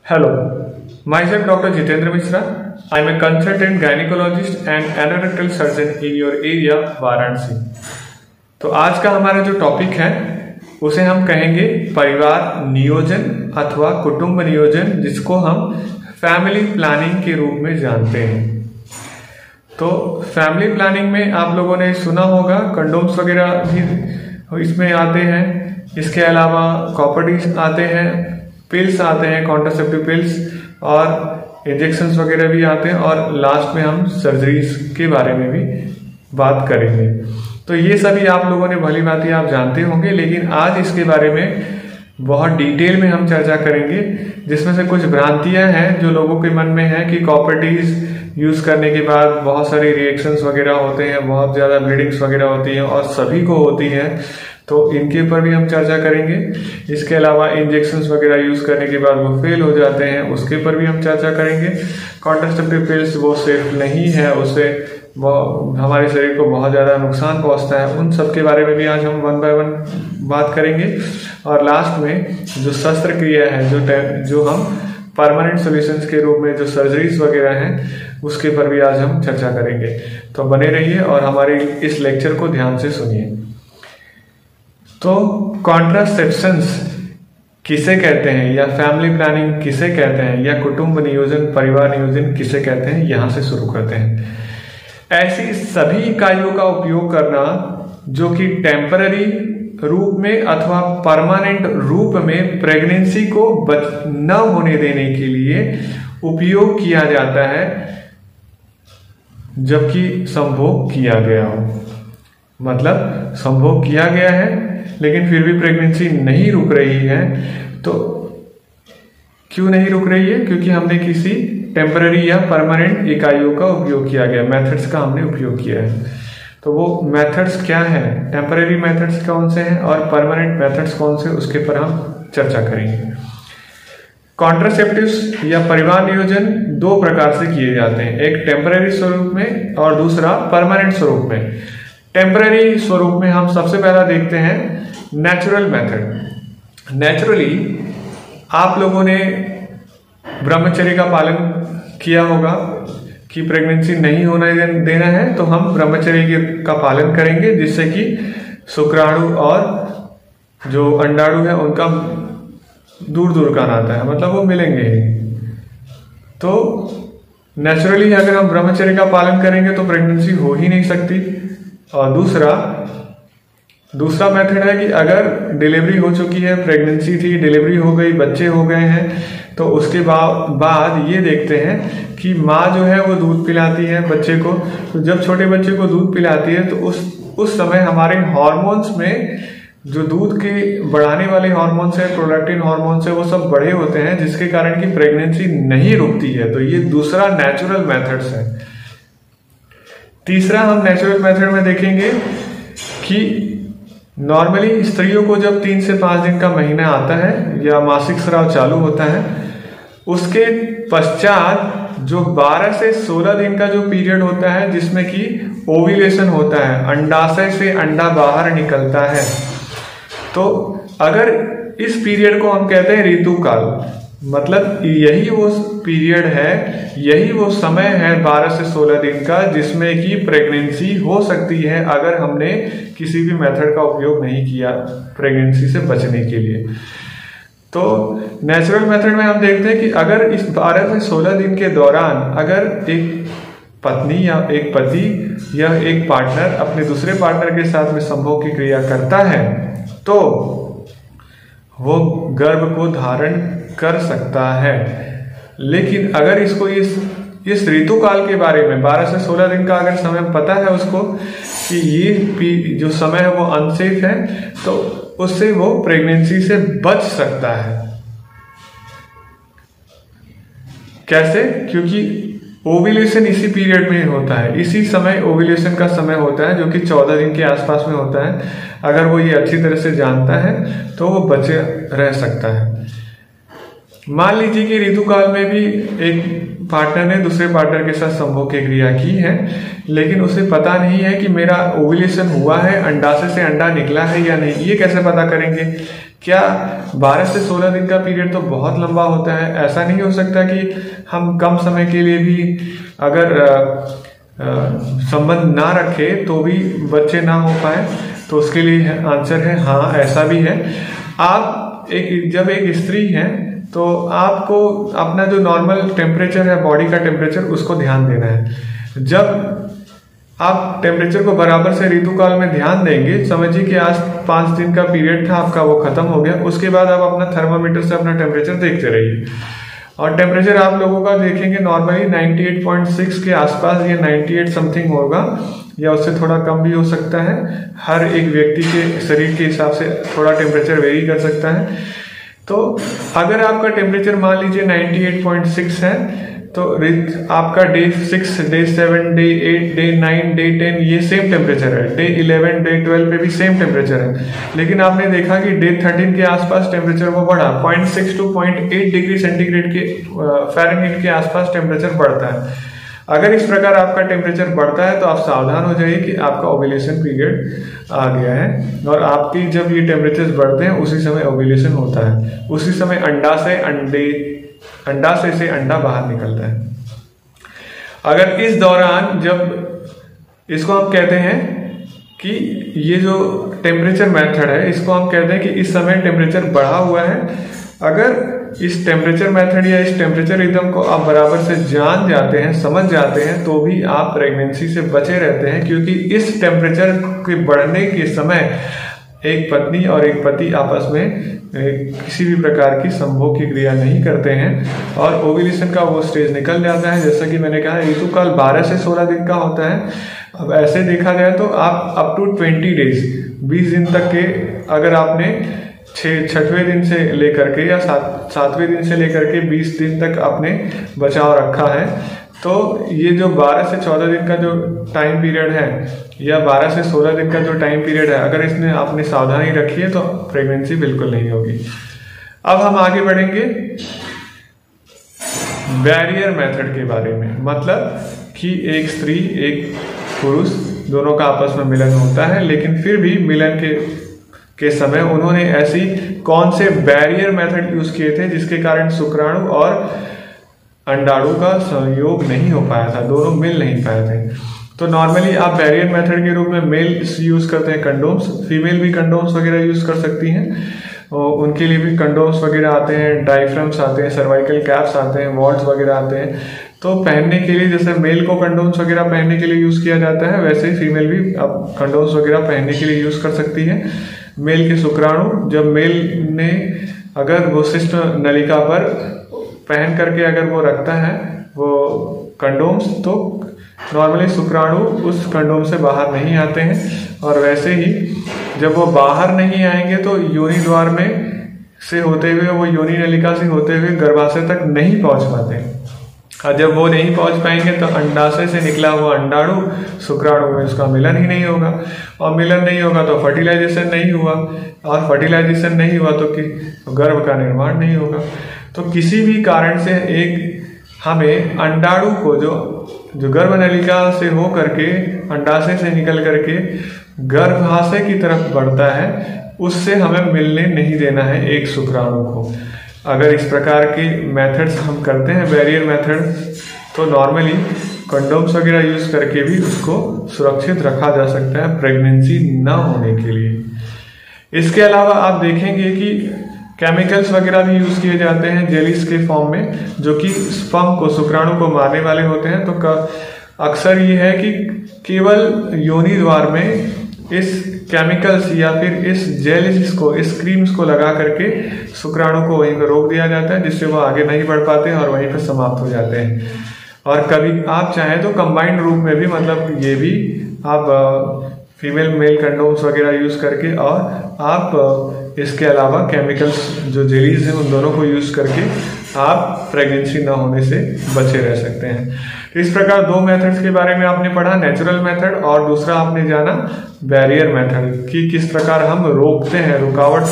Hello, myself Dr. Jitendra Mishra. I am a consultant gynecologist and antenatal surgeon in your area, Varanasi. तो आज का हमारा जो topic है उसे हम कहेंगे परिवार नियोजन अथवा कुटुंब नियोजन, जिसको हम फैमिली प्लानिंग के रूप में जानते हैं। तो फैमिली प्लानिंग में आप लोगों ने सुना होगा, कंडोम्स वगैरह भी इसमें आते हैं। इसके अलावा कॉपर्टीज आते हैं, पिल्स आते हैं, कॉन्ट्रासेप्टिव पिल्स और इंजेक्शंस वगैरह भी आते हैं, और लास्ट में हम सर्जरीज के बारे में भी बात करेंगे। तो ये सभी आप लोगों ने भली भांति आप जानते होंगे, लेकिन आज इसके बारे में बहुत डिटेल में हम चर्चा करेंगे, जिसमें से कुछ भ्रांतियां हैं जो लोगों के मन में है कि कॉपर्टीज यूज करने के बाद बहुत सारी रिएक्शंस वगैरह होते हैं, बहुत ज्यादा ब्लीडिंग्स वगैरह होती हैं और सभी को होती है, तो इनके ऊपर भी हम चर्चा करेंगे। इसके अलावा इंजेक्शंस वगैरह यूज करने के बाद वो फेल हो जाते हैं, उसके ऊपर भी हम चर्चा करेंगे। कॉन्ट्रासेप्टिव पिल्स वो सेफ नहीं है, उससे हमारे शरीर को बहुत ज्यादा नुकसान पहुंचता है, उन सब के बारे में भी आज हम वन बाय वन बात करेंगे। और लास्ट में जो शस्त्रक्रिया है, जो हम परमानेंट सॉल्यूशंस के रूप में जो सर्जरीज वगैरह हैं, उसके पर भी आज हम चर्चा करेंगे। तो बने रहिए और हमारे इस लेक्चर को ध्यान से सुनिए। तो कॉन्ट्रासेप्शंस किसे कहते हैं, या फैमिली प्लानिंग किसे कहते हैं, या कुटुंब नियोजन परिवार नियोजन किसे कहते हैं, यहां से शुरू करते हैं। ऐसी सभी इकाइयों का उपयोग करना जो कि टेम्पररी रूप में अथवा परमानेंट रूप में प्रेगनेंसी को न होने देने के लिए उपयोग किया जाता है, जबकि संभोग किया गया हो। मतलब संभोग किया गया है लेकिन फिर भी प्रेगनेंसी नहीं रुक रही है। तो क्यों नहीं रुक रही है? क्योंकि हमने किसी टेम्पररी या परमानेंट इकाइयों का उपयोग किया गया, मेथड्स का हमने उपयोग किया है। तो वो मेथड्स क्या है, टेम्पररी मेथड्स कौन से हैं और परमानेंट मेथड्स कौन से, उसके पर हम चर्चा करेंगे। कॉन्ट्रासेप्टिव्स या परिवार नियोजन दो प्रकार से किए जाते हैं, एक टेम्पररी स्वरूप में और दूसरा परमानेंट स्वरूप में। टेम्पररी स्वरूप में हम सबसे पहला देखते हैं नेचुरल मेथड। नेचुरली आप लोगों ने ब्रह्मचर्य का पालन किया होगा कि प्रेगनेंसी नहीं होने देना है, तो हम ब्रह्मचर्य का पालन करेंगे, जिससे कि शुक्राणु और जो अंडाणु है उनका दूर दूर का नाता है, मतलब वो मिलेंगे। तो नेचुरली अगर हम ब्रह्मचर्य का पालन करेंगे तो प्रेगनेंसी हो ही नहीं सकती। और दूसरा मेथड है कि अगर डिलीवरी हो चुकी है, प्रेगनेंसी थी, डिलीवरी हो गई, बच्चे हो गए हैं, तो उसके बाद ये देखते हैं कि माँ जो है वो दूध पिलाती है बच्चे को। तो जब छोटे बच्चे को दूध पिलाती है तो उस समय हमारे हार्मोन्स में जो दूध के बढ़ाने वाले हार्मोन्स है, प्रोलैक्टिन हार्मोन्स है, वो सब बढ़े होते हैं, जिसके कारण की प्रेगनेंसी नहीं रुकती है। तो ये दूसरा नेचुरल मेथड्स है। तीसरा हम नेचुरल मेथड में देखेंगे कि नॉर्मली स्त्रियों को जब 3 से 5 दिन का महीना आता है या मासिक स्राव चालू होता है, उसके पश्चात जो 12 से 16 दिन का जो पीरियड होता है, जिसमें कि ओव्यूलेशन होता है, अंडाशय से अंडा बाहर निकलता है। तो अगर इस पीरियड को हम कहते हैं ऋतुकाल, मतलब यही वो पीरियड है, यही वो समय है 12 से 16 दिन का, जिसमें कि प्रेगनेंसी हो सकती है अगर हमने किसी भी मेथड का उपयोग नहीं किया प्रेगनेंसी से बचने के लिए। तो नेचुरल मेथड में हम देखते हैं कि अगर इस 12 से 16 दिन के दौरान अगर एक पत्नी या एक पति या एक पार्टनर अपने दूसरे पार्टनर के साथ में संभोग की क्रिया करता है, तो वो गर्भ को धारण कर सकता है। लेकिन अगर इसको इस ऋतुकाल के बारे में 12 से 16 दिन का अगर समय पता है उसको कि ये जो समय है वो अनसेफ है, तो उससे वो प्रेगनेंसी से बच सकता है। कैसे? क्योंकि ओव्यूलेशन इसी पीरियड में होता है, इसी समय ओव्यूलेशन का समय होता है, जो कि 14 दिन के आसपास में होता है। अगर वो ये अच्छी तरह से जानता है तो वो बचे रह सकता है। मान लीजिए कि ऋतुकाल में भी एक पार्टनर ने दूसरे पार्टनर के साथ संभोग की क्रिया की है, लेकिन उसे पता नहीं है कि मेरा ओव्यूलेशन हुआ है, अंडाशय से अंडा निकला है या नहीं। ये कैसे पता करेंगे? क्या 12 से 16 दिन का पीरियड तो बहुत लंबा होता है। ऐसा नहीं हो सकता कि हम कम समय के लिए भी अगर संबंध ना रखें तो भी बच्चे ना हो पाए। तो उसके लिए आंसर है हाँ, ऐसा भी है। आप जब एक स्त्री हैं तो आपको अपना जो नॉर्मल टेम्परेचर है, बॉडी का टेम्परेचर, उसको ध्यान देना है। जब आप टेम्परेचर को बराबर से ऋतुकाल में ध्यान देंगे, समझिए कि आज 5 दिन का पीरियड था आपका, वो खत्म हो गया, उसके बाद आप अपना थर्मामीटर से अपना टेम्परेचर देखते रहिए और टेम्परेचर आप लोगों का देखेंगे नॉर्मली 98.6 के आसपास या 98 समथिंग होगा या उससे थोड़ा कम भी हो सकता है। हर एक व्यक्ति के शरीर के हिसाब से थोड़ा टेम्परेचर वेरी कर सकता है। तो अगर आपका टेम्परेचर मान लीजिए 98.6 है तो आपका day 6, day 7, day 8, day 9, day 10 ये सेम टेम्परेचर है। डे 11, डे 12 पे भी सेम टेम्परेचर है। लेकिन आपने देखा कि डे 13 के आसपास टेम्परेचर वो बढ़ा, 0.6 to 0.8 डिग्री सेंटीग्रेड के फ़ारेनहीट के आसपास टेम्परेचर बढ़ता है। अगर इस प्रकार आपका टेम्परेचर बढ़ता है तो आप सावधान हो जाइए कि आपका ओव्यूलेशन पीरियड आ गया है। और आपकी जब ये टेम्परेचर बढ़ते हैं उसी समय ओव्यूलेशन होता है, उसी समय अंडाशय से अंडा बाहर निकलता है। अगर इस दौरान जब इसको हम कहते हैं कि ये जो टेम्परेचर मेथड है, इसको हम कहते हैं कि इस समय टेम्परेचर बढ़ा हुआ है। अगर इस टेम्परेचर मेथड या इस टेम्परेचर रिदम को आप बराबर से जान जाते हैं, समझ जाते हैं, तो भी आप प्रेगनेंसी से बचे रहते हैं। क्योंकि इस टेम्परेचर के बढ़ने के समय एक पत्नी और एक पति आपस में किसी भी प्रकार की संभोग की क्रिया नहीं करते हैं और ओव्यूलेशन का वो स्टेज निकल जाता है। जैसा कि मैंने कहा, ऋतुकाल 12 से 16 दिन का होता है। अब ऐसे देखा जाए तो आप अप टू 20 डेज 20 दिन तक के अगर आपने 6वें दिन से लेकर के या 7वें दिन से लेकर के 20 दिन तक आपने बचाव रखा है, तो ये जो 12 से 14 दिन का जो टाइम पीरियड है या 12 से 16 दिन का जो टाइम पीरियड है, अगर इसमें आपने सावधानी रखी है तो प्रेगनेंसी बिल्कुल नहीं होगी। अब हम आगे बढ़ेंगे बैरियर मेथड के बारे में। मतलब कि एक स्त्री एक पुरुष दोनों का आपस में मिलन होता है, लेकिन फिर भी मिलन के समय उन्होंने ऐसी कौन से बैरियर मेथड यूज किए थे जिसके कारण शुक्राणु और अंडाणु का संयोग नहीं हो पाया था, दोनों मिल नहीं पाए थे। तो नॉर्मली आप बैरियर मेथड के रूप में मेल यूज करते हैं कंडोम्स, फीमेल भी कंडोम्स वगैरह यूज कर सकती हैं। और उनके लिए भी कंडोम्स वगैरह आते हैं, डायफ्राम्स आते हैं, सर्वाइकल कैप्स आते हैं, वॉल्ट्स वगैरह आते हैं। तो पहनने के लिए जैसे मेल को कंडोम्स वगैरह पहनने के लिए यूज किया जाता है, वैसे ही फीमेल भी अब कंडोम्स वगैरह पहनने के लिए यूज कर सकती है। मेल के शुक्राणु जब मेल ने अगर वो शिष्ट नलिका पर पहन करके अगर वो रखता है वो कंडोम्स, तो नॉर्मली शुक्राणु उस कंडोम से बाहर नहीं आते हैं। और वैसे ही जब वो बाहर नहीं आएंगे तो योनि द्वार में से होते हुए, वो योनि नलिका से होते हुए गर्भाशय तक नहीं पहुंच पाते। और जब वो नहीं पहुंच पाएंगे तो अंडाशय से निकला हुआ अंडाणु शुक्राणु में उसका मिलन ही नहीं होगा, और मिलन नहीं होगा तो फर्टिलाइजेशन नहीं हुआ, और फर्टिलाइजेशन नहीं हुआ तो गर्भ का निर्माण नहीं होगा। तो किसी भी कारण से हमें अंडाणु को जो गर्भ नलिका से हो करके अंडाशय से निकल करके गर्भाशय की तरफ बढ़ता है, उससे हमें मिलने नहीं देना है एक शुक्राणु को। अगर इस प्रकार के मेथड्स हम करते हैं बैरियर मेथड, तो नॉर्मली कंडोम्स वगैरह यूज करके भी उसको सुरक्षित रखा जा सकता है प्रेगनेंसी न होने के लिए। इसके अलावा आप देखेंगे कि केमिकल्स वगैरह भी यूज किए जाते हैं जेलीज के फॉर्म में, जो कि स्पर्म को, शुक्राणु को मारने वाले होते हैं। तो अक्सर ये है कि केवल योनि द्वार में इस केमिकल्स या फिर इस जेलीज को, इस क्रीम्स को लगा करके शुक्राणु को वहीं पर रोक दिया जाता है, जिससे वो आगे नहीं बढ़ पाते हैं और वहीं पर समाप्त हो जाते हैं। और कभी आप चाहें तो कंबाइंड रूप में भी, मतलब ये भी आप फीमेल मेल कंडोम्स वगैरह यूज करके और आप इसके अलावा केमिकल्स जो जेलीज हैं उन दोनों को यूज करके आप प्रेगनेंसी न होने से बचे रह सकते हैं। तो इस प्रकार दो मेथड्स के बारे में आपने पढ़ा, नेचुरल मेथड, और दूसरा आपने जाना बैरियर मेथड कि किस प्रकार हम रोकते हैं, रुकावट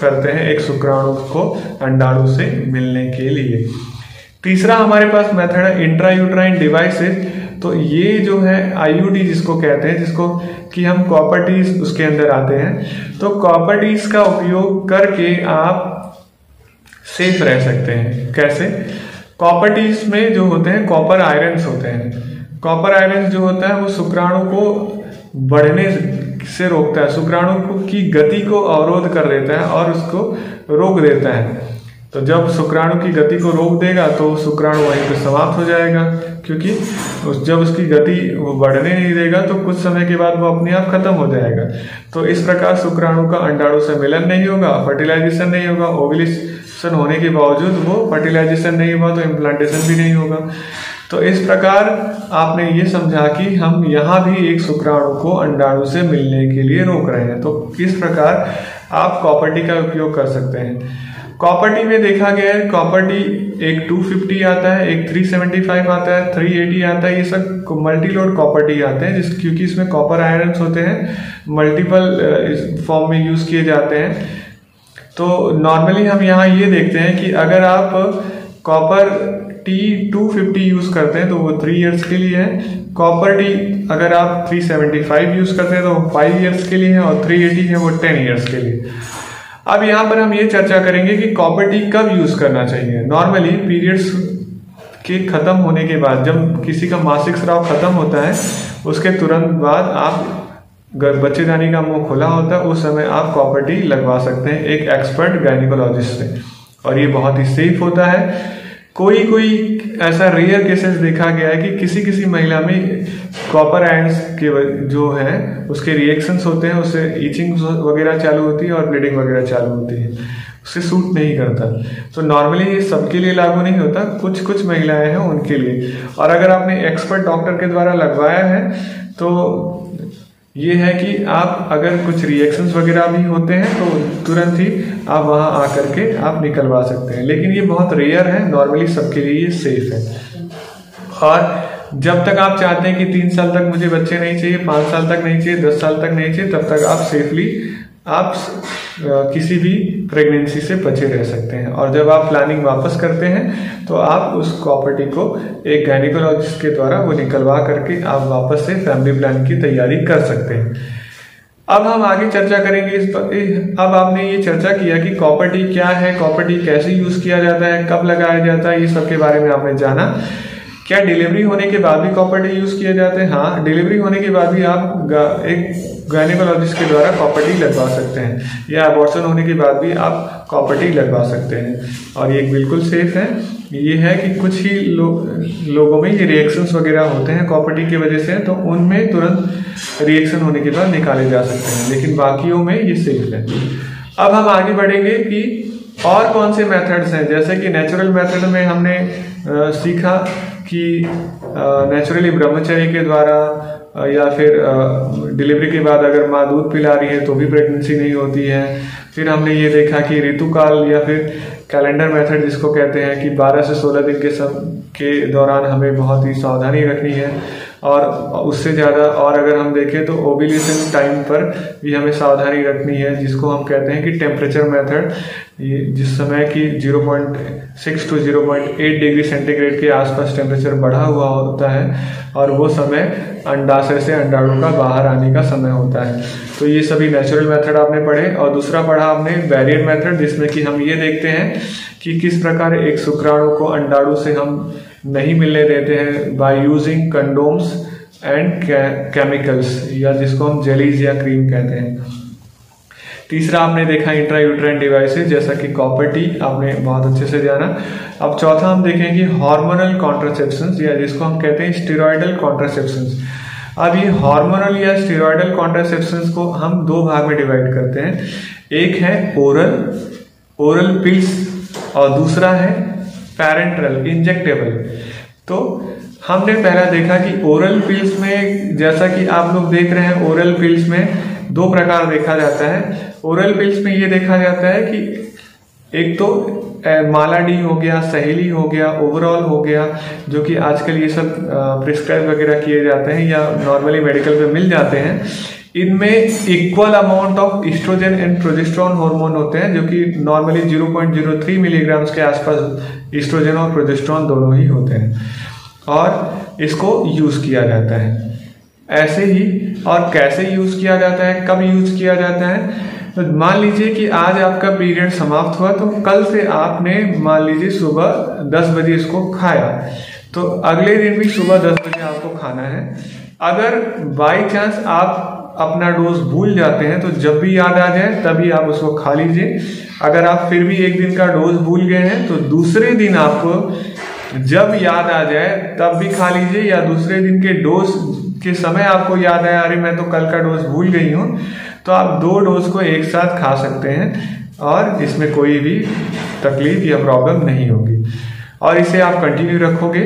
करते हैं एक शुक्राणु को अंडाणु से मिलने के लिए। तीसरा हमारे पास मेथड है इंट्रायूट्राइन डिवाइसेस, तो ये जो है आईयूडी जिसको कहते हैं, जिसको कि हम कॉपर टीज उसके अंदर आते हैं। तो कॉपर टीज का उपयोग करके आप सेफ रह सकते हैं। कैसे? कॉपर टीज में जो होते हैं कॉपर आयरन्स होते हैं। कॉपर आयरन जो होता है वो शुक्राणु को बढ़ने से रोकता है, शुक्राणु की गति को अवरोध कर देता है और उसको रोक देता है। तो जब शुक्राणु की गति को रोक देगा तो शुक्राणु वहीं पर समाप्त हो जाएगा, क्योंकि जब उसकी गति वो बढ़ने नहीं देगा तो कुछ समय के बाद वो अपने आप खत्म हो जाएगा। तो इस प्रकार शुक्राणु का अंडाणु से मिलन नहीं होगा, फर्टिलाइजेशन नहीं होगा, ओव्यूलेशन होने के बावजूद वो फर्टिलाइजेशन नहीं हुआ तो इम्प्लांटेशन भी नहीं होगा। तो इस प्रकार आपने ये समझा कि हम यहाँ भी एक शुक्राणु को अंडाणु से मिलने के लिए रोक रहे हैं। तो किस प्रकार आप कॉपर टी का उपयोग कर सकते हैं। कॉपर टी में देखा गया है, कॉपर टी एक 250 आता है, एक 375 आता है, 380 आता है। ये सब मल्टी लोड कॉपर टी आते हैं क्योंकि इसमें कॉपर आयरन्स होते हैं, मल्टीपल फॉर्म में यूज किए जाते हैं। तो नॉर्मली हम यहाँ ये देखते हैं कि अगर आप कॉपर टी 250 यूज करते हैं तो वो 3 इयर्स के लिए है। कॉपर टी अगर आप 375 यूज करते हैं तो 5 इयर्स के लिए है, और 380 है वो 10 इयर्स के लिए। अब यहाँ पर हम ये चर्चा करेंगे कि कॉपर टी कब यूज करना चाहिए। नॉर्मली पीरियड्स के खत्म होने के बाद, जब किसी का मासिक स्राव खत्म होता है उसके तुरंत बाद आप बच्चेदानी का मुंह खुला होता है, उस समय आप कॉपर टी लगवा सकते हैं एक एक्सपर्ट गायनिकोलॉजिस्ट से, और ये बहुत ही सेफ होता है। कोई ऐसा रेयर केसेस देखा गया है कि किसी महिला में कॉपर आयंस के जो है उसके रिएक्शंस होते हैं, उससे ईचिंग वगैरह चालू होती है और ब्लीडिंग वगैरह चालू होती है, उससे सूट नहीं करता। तो नॉर्मली ये सबके लिए लागू नहीं होता, कुछ महिलाएं हैं उनके लिए। और अगर आपने एक्सपर्ट डॉक्टर के द्वारा लगवाया है तो ये है कि आप अगर कुछ रिएक्शंस वगैरह भी होते हैं तो तुरंत ही आप वहां आकर के आप निकलवा सकते हैं, लेकिन ये बहुत रेयर है। नॉर्मली सबके लिए ये सेफ है। और जब तक आप चाहते हैं कि 3 साल तक मुझे बच्चे नहीं चाहिए, 5 साल तक नहीं चाहिए, 10 साल तक नहीं चाहिए, तब तक आप सेफली आप किसी भी प्रेगनेंसी से बचे रह सकते हैं। और जब आप प्लानिंग वापस करते हैं तो आप उस कॉपर टी को एक गायनिकोलॉजिस्ट के द्वारा वो निकलवा करके आप वापस से फैमिली प्लान की तैयारी कर सकते हैं। अब हम आगे चर्चा करेंगे इस पर। अब आपने ये चर्चा किया कि कॉपर टी क्या है, कॉपर टी कैसे यूज किया जाता है, कब लगाया जाता है, ये सब के बारे में आपने जाना। क्या डिलीवरी होने के बाद भी कॉपर टी यूज किए जाते हैं? हाँ, डिलीवरी होने के बाद भी आप एक गायनिकोलॉजिस्ट के द्वारा कॉपर टी लगवा सकते हैं, या अबॉर्शन होने के बाद भी आप कॉपर टी लगवा सकते हैं, और ये बिल्कुल सेफ है। ये है कि कुछ ही लोगों में ये रिएक्शंस वगैरह होते हैं कॉपर टी की वजह से, तो उनमें तुरंत रिएक्शन होने के बाद निकाले जा सकते हैं, लेकिन बाकियों में ये सेफ है। अब हम आगे बढ़ेंगे कि और कौन से मेथड्स हैं। जैसे कि नेचुरल मेथड में हमने सीखा कि नेचुरली ब्रह्मचर्य के द्वारा या फिर डिलीवरी के बाद अगर माँ दूध पिला रही है तो भी प्रेगनेंसी नहीं होती है। फिर हमने ये देखा कि ऋतुकाल या फिर कैलेंडर मेथड जिसको कहते हैं कि 12 से 16 दिन के दौरान हमें बहुत ही सावधानी रखनी है, और उससे ज़्यादा और अगर हम देखें तो ओव्यूलेशन टाइम पर भी हमें सावधानी रखनी है, जिसको हम कहते हैं कि टेम्परेचर मेथड, जिस समय कि 0.6 to 0.8 डिग्री सेंटीग्रेड के आसपास टेम्परेचर बढ़ा हुआ होता है, और वो समय अंडाशय से अंडाणु का बाहर आने का समय होता है। तो ये सभी नेचुरल मेथड आपने पढ़े। और दूसरा पढ़ा आपने बैरियर मेथड, जिसमें कि हम ये देखते हैं कि किस प्रकार एक शुक्राणु को अंडाणु से हम नहीं मिलने देते हैं by using condoms and chemicals, या जिसको हम जेलीज या क्रीम कहते हैं। तीसरा आपने देखा इंट्रायूट्राइन डिवाइसेस, जैसा कि कॉपर टी आपने बहुत अच्छे से जाना। अब चौथा हम देखेंगे हार्मोनल कॉन्ट्रासेप्शंस, या जिसको हम कहते हैं स्टेरॉयडल कॉन्ट्रासेप्शंस। अब ये हार्मोनल या स्टेरॉयडल कॉन्ट्रासेप्शंस को हम 2 भाग में डिवाइड करते हैं। एक है ओरल पिल्स, और दूसरा है पैरेंटरल इंजेक्टेबल। तो हमने पहला देखा कि ओरल पिल्स में, जैसा कि आप लोग देख रहे हैं, ओरल पिल्स में 2 प्रकार देखा जाता है। ओरल पिल्स में ये देखा जाता है कि एक तो माला डी हो गया, सहेली हो गया, ओवरऑल हो गया, जो कि आजकल ये सब प्रिस्क्राइब वगैरह किए जाते हैं या नॉर्मली मेडिकल पे मिल जाते हैं। इनमें equal amount of oestrogen and progesterone hormone होते हैं, जो कि नॉर्मली 0.03 मिलीग्राम के आसपास ईस्ट्रोजन और प्रोजेस्टेरोन दोनों ही होते हैं। और इसको यूज़ किया जाता है। ऐसे ही और कैसे यूज़ किया जाता है, कब यूज़ किया जाता है, तो मान लीजिए कि आज आपका पीरियड समाप्त हुआ, तो कल से आपने मान लीजिए सुबह 10 बजे इसको खाया, तो अगले दिन भी सुबह 10 बजे आपको खाना है। अगर बाई चांस आप अपना डोज भूल जाते हैं तो जब भी याद आ जाए तभी आप उसको खा लीजिए। अगर आप फिर भी एक दिन का डोज भूल गए हैं तो दूसरे दिन आपको जब याद आ जाए तब भी खा लीजिए, या दूसरे दिन के डोज के समय आपको याद आया अरे मैं तो कल का डोज भूल गई हूँ, तो आप 2 डोज को एक साथ खा सकते हैं और इसमें कोई भी तकलीफ या प्रॉब्लम नहीं होगी। और इसे आप कंटिन्यू रखोगे।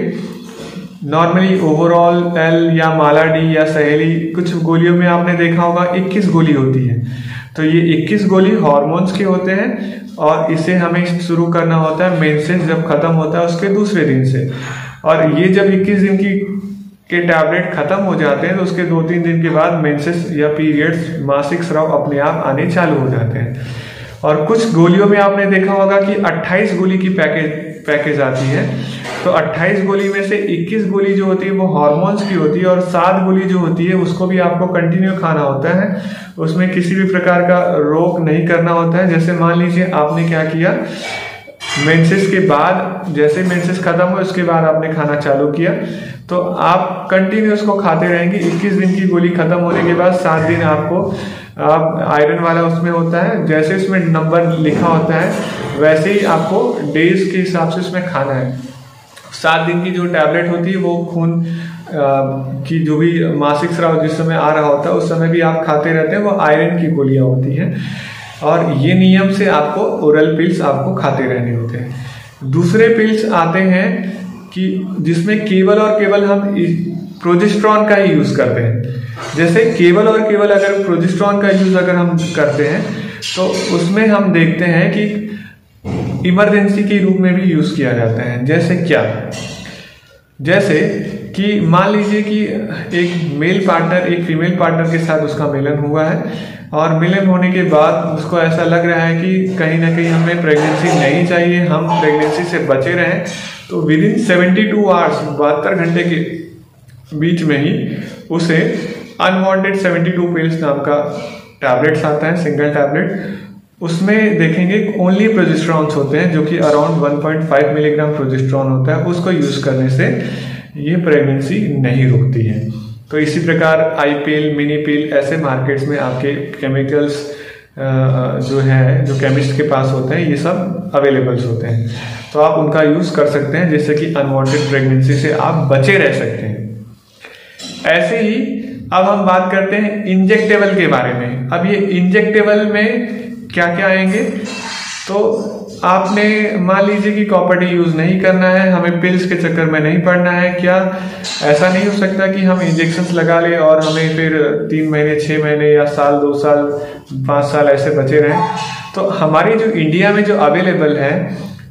नॉर्मली ओवरऑल एल या माला डी या सहेली, कुछ गोलियों में आपने देखा होगा 21 गोली होती है, तो ये 21 गोली हार्मोन्स के होते हैं और इसे हमें शुरू करना होता है मेंसेस जब खत्म होता है उसके दूसरे दिन से। और ये जब 21 दिन के टैबलेट खत्म हो जाते हैं तो उसके 2-3 दिन के बाद मेंसेस या पीरियड्स, मासिक स्राव अपने आप आने चालू हो जाते हैं। और कुछ गोलियों में आपने देखा होगा कि 28 गोली की पैकेज आती है, तो 28 गोली में से 21 गोली जो होती है वो हार्मोन्स की होती है और 7 गोली जो होती है उसको भी आपको कंटिन्यू खाना होता है। उसमें किसी भी प्रकार का रोक नहीं करना होता है। जैसे मान लीजिए आपने क्या किया, मेंसेस के बाद, जैसे मेंसेस खत्म हो उसके बाद आपने खाना चालू किया, तो आप कंटिन्यू उसको खाते रहेंगे। 21 दिन की गोली खत्म होने के बाद 7 दिन आपको आयरन वाला उसमें होता है, जैसे उसमें नंबर लिखा होता है वैसे ही आपको डेज के हिसाब से उसमें खाना है। 7 दिन की जो टैबलेट होती है वो खून की जो भी मासिक स्राव जिस समय आ रहा होता है उस समय भी आप खाते रहते हैं, वो आयरन की गोलियां होती हैं। और ये नियम से आपको ओरल पिल्स आपको खाते रहने होते हैं। दूसरे पिल्स आते हैं कि जिसमें केवल और केवल हम प्रोजेस्टेरॉन का ही यूज करते हैं। जैसे केवल और केवल अगर प्रोजेस्टेरॉन का यूज अगर हम करते हैं तो उसमें हम देखते हैं कि इमरजेंसी के रूप में भी यूज किया जाता है। जैसे क्या, जैसे कि मान लीजिए कि एक मेल पार्टनर एक फीमेल पार्टनर के साथ उसका मिलन हुआ है और मिलन होने के बाद उसको ऐसा लग रहा है कि कहीं ना कहीं हमें प्रेगनेंसी नहीं चाहिए, हम प्रेगनेंसी से बचे रहें, तो विद इन 72 आवर्स 72 घंटे के बीच में ही उसे अनवांटेड 72 पिल्स नाम का टैबलेट्स आता है, सिंगल टैबलेट। उसमें देखेंगे ओनली प्रोजेस्टेरॉन्स होते हैं जो कि अराउंड 1.5 मिलीग्राम प्रोजेस्टेरॉन होता है। उसको यूज करने से ये प्रेगनेंसी नहीं रुकती है। तो इसी प्रकार आईपीएल, मिनी पिल ऐसे मार्केट्स में आपके केमिकल्स जो है, जो केमिस्ट के पास होते हैं, ये सब अवेलेबल्स होते हैं, तो आप उनका यूज कर सकते हैं जिससे कि अनवांटेड प्रेगनेंसी से आप बचे रह सकते हैं। ऐसे ही अब हम बात करते हैं इंजेक्टेबल के बारे में। अब ये इंजेक्टेबल में क्या क्या आएंगे, तो आपने मान लीजिए कि कॉपर टी यूज नहीं करना है, हमें पिल्स के चक्कर में नहीं पड़ना है। क्या ऐसा नहीं हो सकता कि हम इंजेक्शंस लगा लें और हमें फिर 3 महीने, 6 महीने या साल, 2 साल, 5 साल ऐसे बचे रहें? तो हमारी जो इंडिया में जो अवेलेबल है,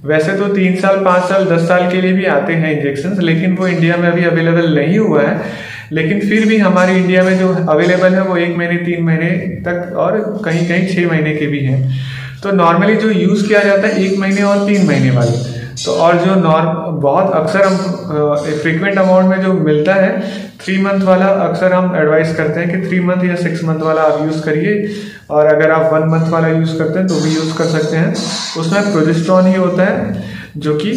वैसे तो 3 साल, 5 साल, 10 साल के लिए भी आते हैं इंजेक्शंस, लेकिन वो इंडिया में अभी अवेलेबल नहीं हुआ है। लेकिन फिर भी हमारे इंडिया में जो अवेलेबल है वो 1 महीने, 3 महीने तक और कहीं कहीं 6 महीने के भी हैं। तो नॉर्मली जो यूज किया जाता है 1 महीने और 3 महीने वाले, तो और जो बहुत अक्सर हम फ्रीक्वेंट अमाउंट में जो मिलता है 3 मंथ वाला, अक्सर हम एडवाइस करते हैं कि 3 मंथ या 6 मंथ वाला आप यूज करिए। और अगर आप 1 मंथ वाला यूज करते हैं तो भी यूज कर सकते हैं। उसमें प्रोजेस्टेरॉन ही होता है जो कि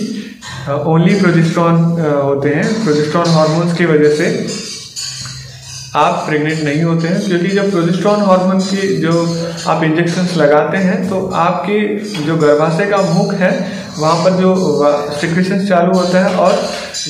ओनली प्रोजेस्टेरॉन होते हैं। प्रोजेस्टेरॉन हार्मोन्स की वजह से आप प्रेग्नेंट नहीं होते हैं, क्योंकि जब प्रोजेस्टेरॉन हार्मोन की जो आप इंजेक्शंस लगाते हैं तो आपके जो गर्भाशय का मुख है वहाँ पर जो सिक्रीशंस चालू होता है, और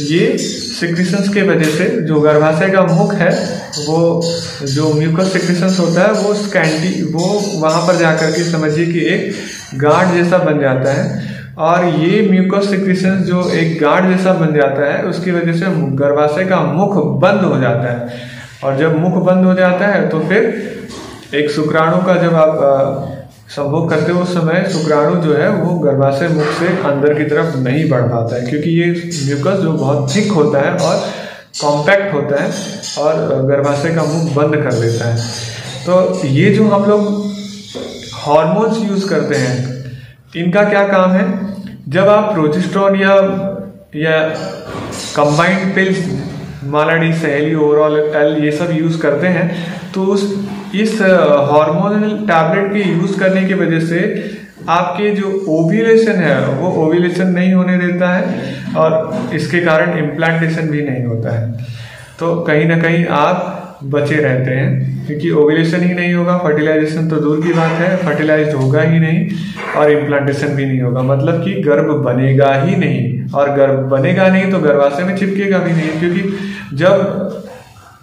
ये सिक्रीशंस के वजह से जो गर्भाशय का मुख है वो जो म्यूकस सिक्रीशंस होता है वो स्कैंटी, वो वहाँ पर जाकर के समझिए कि एक गार्ड जैसा बन जाता है। और ये म्यूकस सिक्रीशंस जो एक गार्ड जैसा बन जाता है उसकी वजह से गर्भाशय का मुख बंद हो जाता है। और जब मुख बंद हो जाता है तो फिर एक शुक्राणु का जब आप संभोग करते हो उस समय शुक्राणु जो है वो गर्भाशय मुख से अंदर की तरफ नहीं बढ़ पाता है, क्योंकि ये म्यूकस जो बहुत थिक होता है और कॉम्पैक्ट होता है और गर्भाशय का मुख बंद कर देता है। तो ये जो हम लोग हार्मोन्स यूज करते हैं इनका क्या काम है, जब आप प्रोजेस्टेरॉन या या कंबाइंड पिल्स मालाडी, सहेली, ओवरऑल एल, ये सब यूज़ करते हैं, तो इस हार्मोनल टैबलेट के यूज़ करने की वजह से आपके जो ओव्यूलेशन है वो ओव्यूलेशन नहीं होने देता है और इसके कारण इम्प्लांटेशन भी नहीं होता है। तो कहीं ना कहीं आप बचे रहते हैं, क्योंकि ओव्यूलेशन ही नहीं होगा, फर्टिलाइजेशन तो दूर की बात है, फर्टिलाइज्ड होगा ही नहीं और इम्प्लांटेशन भी नहीं होगा, मतलब कि गर्भ बनेगा ही नहीं, और गर्भ बनेगा नहीं तो गर्भाशय में चिपकेगा भी नहीं, क्योंकि जब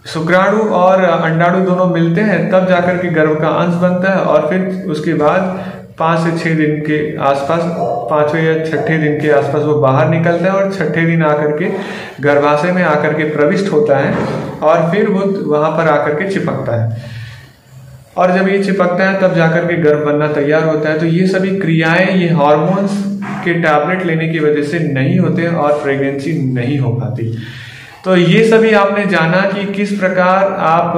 शुक्राणु और अंडाणु दोनों मिलते हैं तब जाकर के गर्भ का अंश बनता है, और फिर उसके बाद 5 से 6 दिन के आसपास, 5वें या 6ठे दिन के आसपास वो बाहर निकलता है और 6ठे दिन आकर के गर्भाशय में आकर के प्रविष्ट होता है और फिर वो वहां पर आकर के चिपकता है, और जब ये चिपकता है तब जाकर के गर्भ बनना तैयार होता है। तो ये सभी क्रियाएं ये हार्मोन्स के टैबलेट लेने की वजह से नहीं होते और प्रेगनेंसी नहीं हो पाती। तो ये सभी आपने जाना कि किस प्रकार आप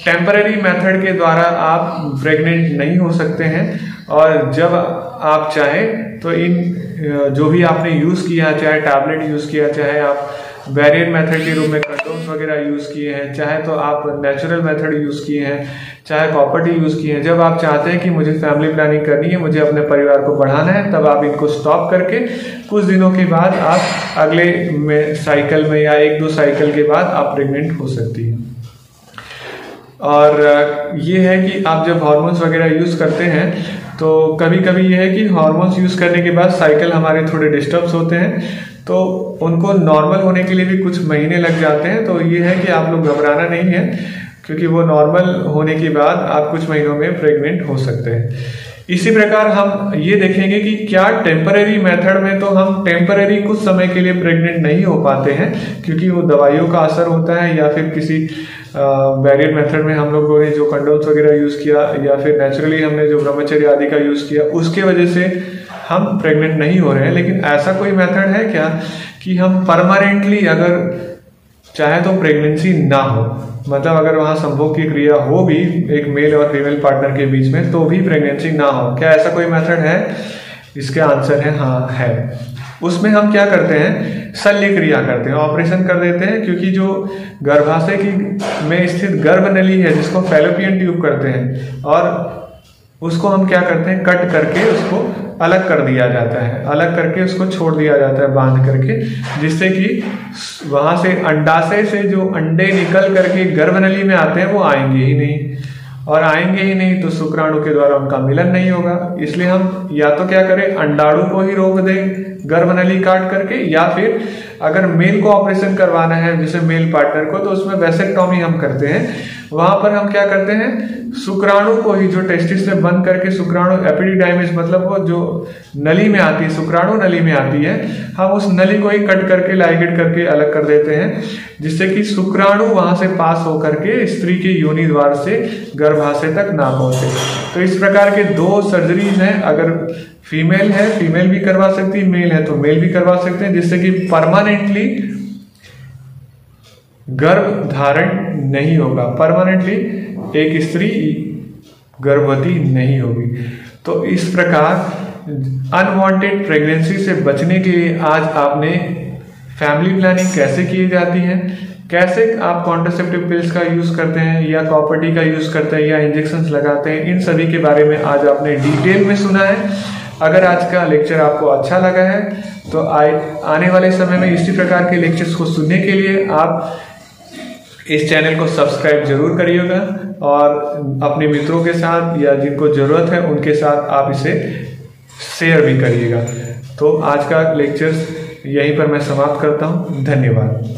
टेम्पररी मेथड के द्वारा आप प्रेग्नेंट नहीं हो सकते हैं, और जब आप चाहें तो इन जो भी आपने यूज़ किया, चाहे टैबलेट यूज़ किया, चाहे आप बैरियर मेथड के रूप में कंडोम्स वगैरह यूज़ किए हैं, चाहे तो आप नेचुरल मेथड यूज़ किए हैं, चाहे कॉपर टी यूज़ किए हैं, जब आप चाहते हैं कि मुझे फैमिली प्लानिंग करनी है, मुझे अपने परिवार को बढ़ाना है, तब आप इनको स्टॉप करके कुछ दिनों के बाद आप अगले साइकिल में या 1-2 साइकिल के बाद आप प्रेग्नेंट हो सकती हैं। और ये है कि आप जब हार्मोन्स वगैरह यूज़ करते हैं तो कभी कभी ये है कि हार्मोन्स यूज़ करने के बाद साइकिल हमारे थोड़े डिस्टर्ब्स होते हैं, तो उनको नॉर्मल होने के लिए भी कुछ महीने लग जाते हैं। तो ये है कि आप लोग घबराना नहीं है, क्योंकि वो नॉर्मल होने के बाद आप कुछ महीनों में प्रेग्नेंट हो सकते हैं। इसी प्रकार हम ये देखेंगे कि क्या टेम्पररी मेथड में तो हम टेम्पररी कुछ समय के लिए प्रेग्नेंट नहीं हो पाते हैं, क्योंकि वो दवाइयों का असर होता है, या फिर किसी बैरियर मेथड में हम लोगों ने जो कंडोम्स वगैरह यूज़ किया, या फिर नेचुरली हमने जो ब्रह्मचर्य आदि का यूज़ किया, उसके वजह से हम प्रेग्नेंट नहीं हो रहे हैं। लेकिन ऐसा कोई मेथड है क्या कि हम परमानेंटली अगर चाहे तो प्रेगनेंसी ना हो, मतलब अगर वहाँ संभोग की क्रिया हो भी एक मेल और फीमेल पार्टनर के बीच में तो भी प्रेगनेंसी ना हो, क्या ऐसा कोई मेथड है? इसका आंसर है हाँ है। उसमें हम क्या करते हैं, शल्य क्रिया करते हैं, ऑपरेशन कर देते हैं, क्योंकि जो गर्भाशय की में स्थित गर्भ नली है जिसको फैलोपियन ट्यूब करते हैं, और उसको हम क्या करते हैं, कट करके उसको अलग कर दिया जाता है, अलग करके उसको छोड़ दिया जाता है बांध करके, जिससे कि वहां से अंडाशय से जो अंडे निकल करके गर्भनली में आते हैं वो आएंगे ही नहीं, और आएंगे ही नहीं तो शुक्राणु के द्वारा उनका मिलन नहीं होगा। इसलिए हम या तो क्या करें, अंडाणु को ही रोक दें गर्भनली काट करके, या फिर अगर मेल को ऑपरेशन करवाना है जैसे मेल पार्टनर को, तो उसमें वैसेक्टॉमी हम करते हैं। वहां पर हम क्या करते हैं, शुक्राणु को ही जो टेस्टिस से बंद करके शुक्राणु एपिडिडाइमिस, मतलब वो जो नली में आती है, शुक्राणु नली में आती है, हम उस नली को ही कट करके लाइगेट करके अलग कर देते हैं, जिससे कि शुक्राणु वहां से पास होकर के स्त्री के योनि द्वार से गर्भाशय तक ना पहुंचे। तो इस प्रकार के 2 सर्जरीज हैं। अगर फीमेल है, फीमेल भी करवा सकती है, मेल है तो मेल भी करवा सकते हैं, जिससे कि परमानेंटली गर्भ धारण नहीं होगा, परमानेंटली एक स्त्री गर्भवती नहीं होगी। तो इस प्रकार अनवांटेड प्रेगनेंसी से बचने के लिए आज आपने फैमिली प्लानिंग कैसे की जाती है, कैसे आप कॉन्ट्रासेप्टिव पिल्स का यूज करते हैं, या कॉपर टी का यूज करते हैं, या इंजेक्शंस लगाते हैं, इन सभी के बारे में आज आपने डिटेल में सुना है। अगर आज का लेक्चर आपको अच्छा लगा है तो आने वाले समय में इसी प्रकार के लेक्चर्स को सुनने के लिए आप इस चैनल को सब्सक्राइब जरूर करिएगा, और अपने मित्रों के साथ या जिनको ज़रूरत है उनके साथ आप इसे शेयर भी करिएगा। तो आज का लेक्चर यहीं पर मैं समाप्त करता हूँ। धन्यवाद।